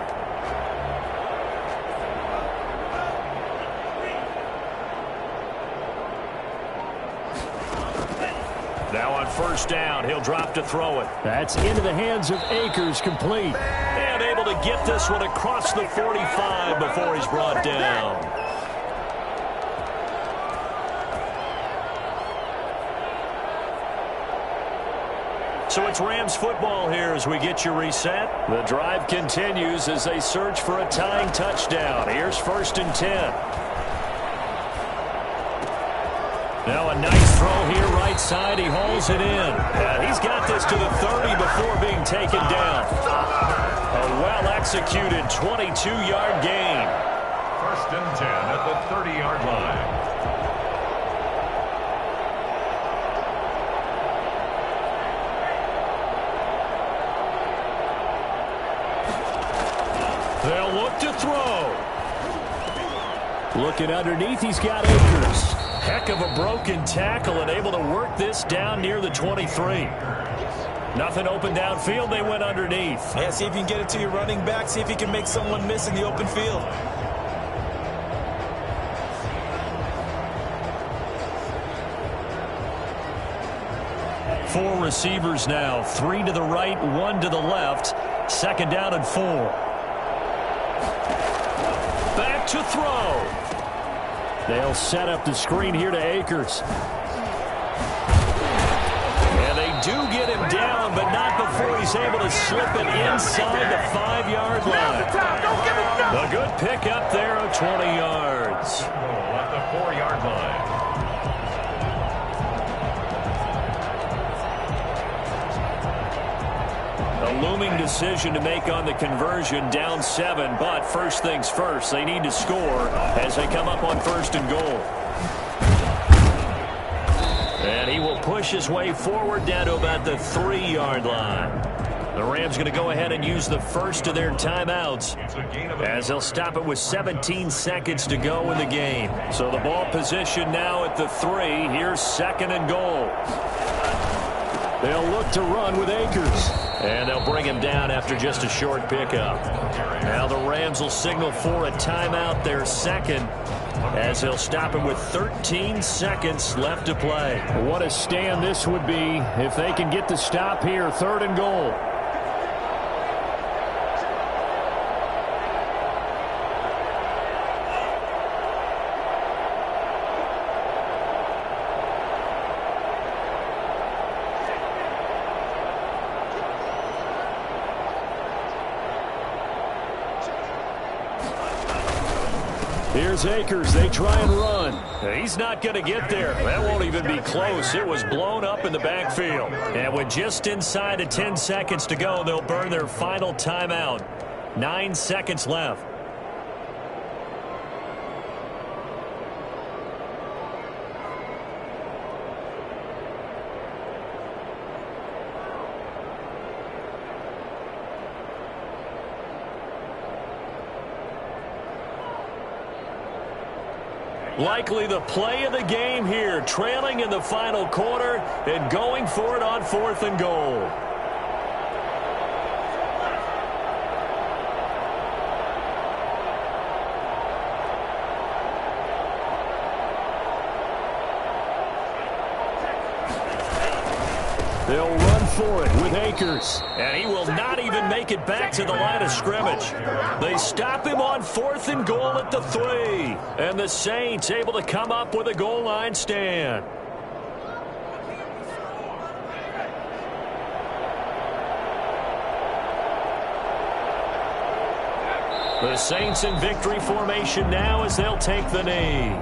Now on first down, he'll drop to throw it. That's into the hands of Akers, complete. And able to get this one across the 45 before he's brought down. So it's Rams football here as we get you reset. The drive continues as they search for a tying touchdown. Here's 1st and 10. Now a nice throw here right side. He hauls it in. And he's got this to the 30 before being taken down. A well-executed 22-yard gain. 1st and 10 at the 30-yard line. They'll look to throw. Looking underneath, he's got Akers. Heck of a broken tackle and able to work this down near the 23. Nothing open downfield. They went underneath. Yeah, see if you can get it to your running back. See if you can make someone miss in the open field. Four receivers now. 3 to the right, 1 to the left. 2nd down and 4. Back to throw. They'll set up the screen here to Akers. And they do get him down, but not before he's able to slip it inside the 5-yard line. A good pickup there of 20 yards. At the 4-yard line. A looming decision to make on the conversion, down 7, but first things first, they need to score as they come up on 1st and goal. And he will push his way forward down to about the 3-yard line. The Rams going to go ahead and use the first of their timeouts as they'll stop it with 17 seconds to go in the game. So the ball position now at the 3. Here's 2nd and goal. They'll look to run with Akers. And they'll bring him down after just a short pickup. Now the Rams will signal for a timeout, their 2nd, as they'll stop him with 13 seconds left to play. What a stand this would be if they can get the stop here, 3rd and goal. Here's Akers. They try and run. He's not going to get there. That won't even be close. It was blown up in the backfield. And with just inside of 10 seconds to go, they'll burn their final timeout. 9 seconds left. Likely the play of the game here, trailing in the final quarter and going for it on 4th and goal. They'll run for it with Akers, and he will not even make it back to the line of scrimmage. They stop him on 4th and goal at the 3, and the Saints able to come up with a goal line stand. The Saints in victory formation now as they'll take the knee.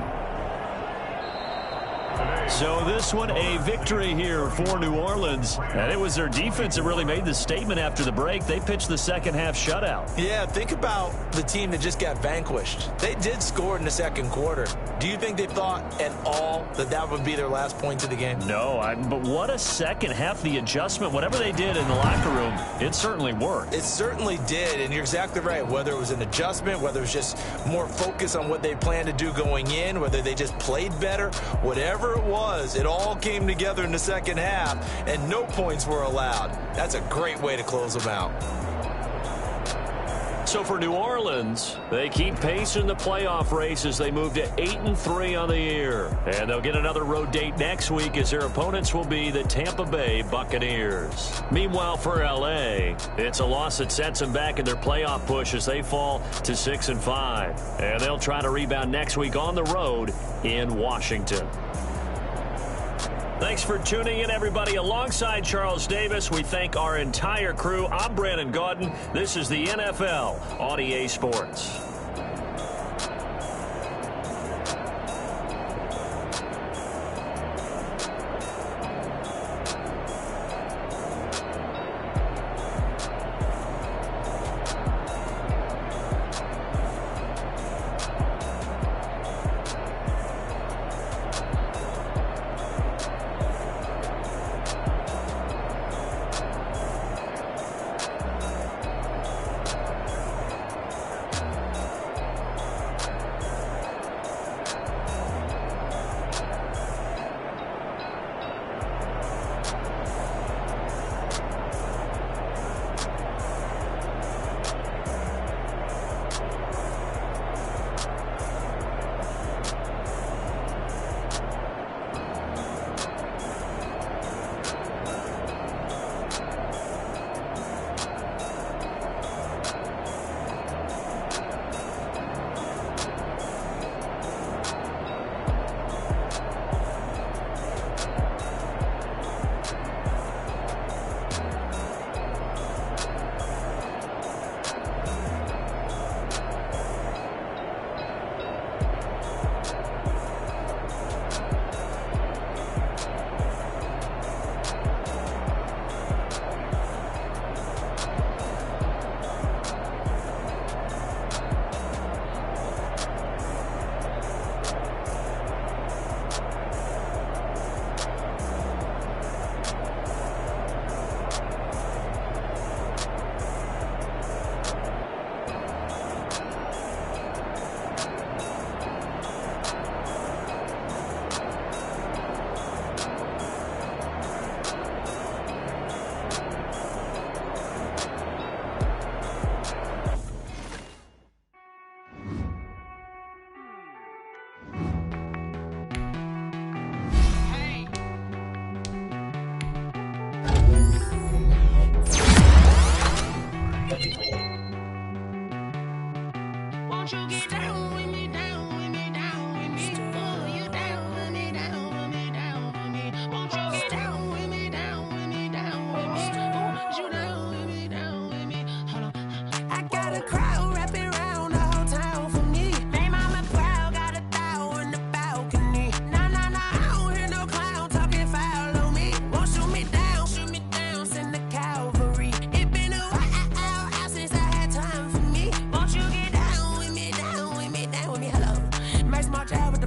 So this one a victory here for New Orleans. And it was their defense that really made the statement after the break. They pitched the second half shutout. Yeah, think about the team that just got vanquished. They did score in the second quarter. Do you think they thought at all that that would be their last point of the game? No, but what a second half. The adjustment, whatever they did in the locker room, it certainly worked. It certainly did, and you're exactly right. Whether it was an adjustment, whether it was just more focus on what they planned to do going in, whether they just played better, whatever it was, it all came together in the second half, and no points were allowed. That's a great way to close them out. So for New Orleans, they keep pace in the playoff race as they move to 8-3 on the year. And they'll get another road date next week as their opponents will be the Tampa Bay Buccaneers. Meanwhile, for L.A., it's a loss that sets them back in their playoff push as they fall to 6-5. And they'll try to rebound next week on the road in Washington. Thanks for tuning in, everybody. Alongside Charles Davis, we thank our entire crew. I'm Brandon Gaudin. This is the NFL on EA Sports.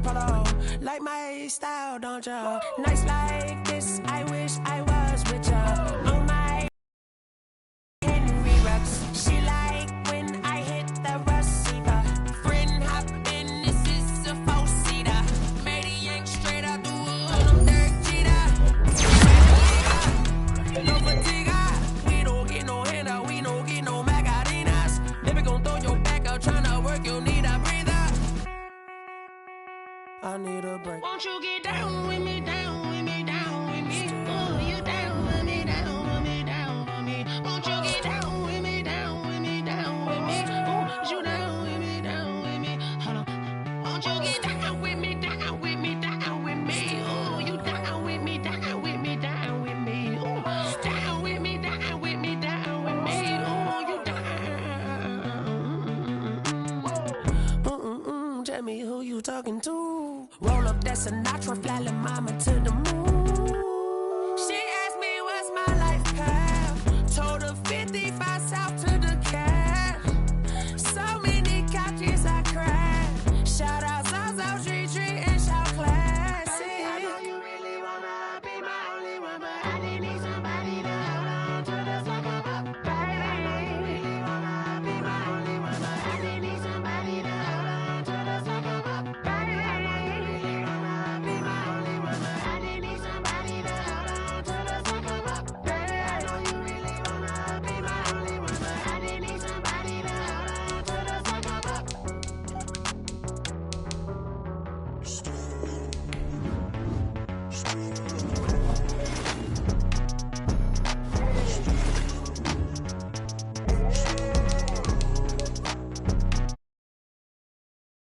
Polo. Like my style, don't ya? Nights like this, I wish I was with ya. Oh my Henry Rux. She like when I hit the receiver. Friend hop in, this is a four-seater. Made a yank straight out the wood, I'm Derek Jeter. No fatigue, we don't get no handout, we don't get no Magarinas. Never gon' throw your back out, tryna work, you need a breather. I need a break. Won't you get down with me, down with me, down with me? Oh, you down with me, down with me, down with me. Won't you get down with me, down with me, down with me? Oh, you down with me, down with me? Hold on. Won't you get down with me, down with me, down with me? Oh, you down with me, down with me, down with me? Oh, down with me, down with me, down with me? Oh, you down. Tell me who you talking to. Roll up that Sinatra, fly la mama to the moon.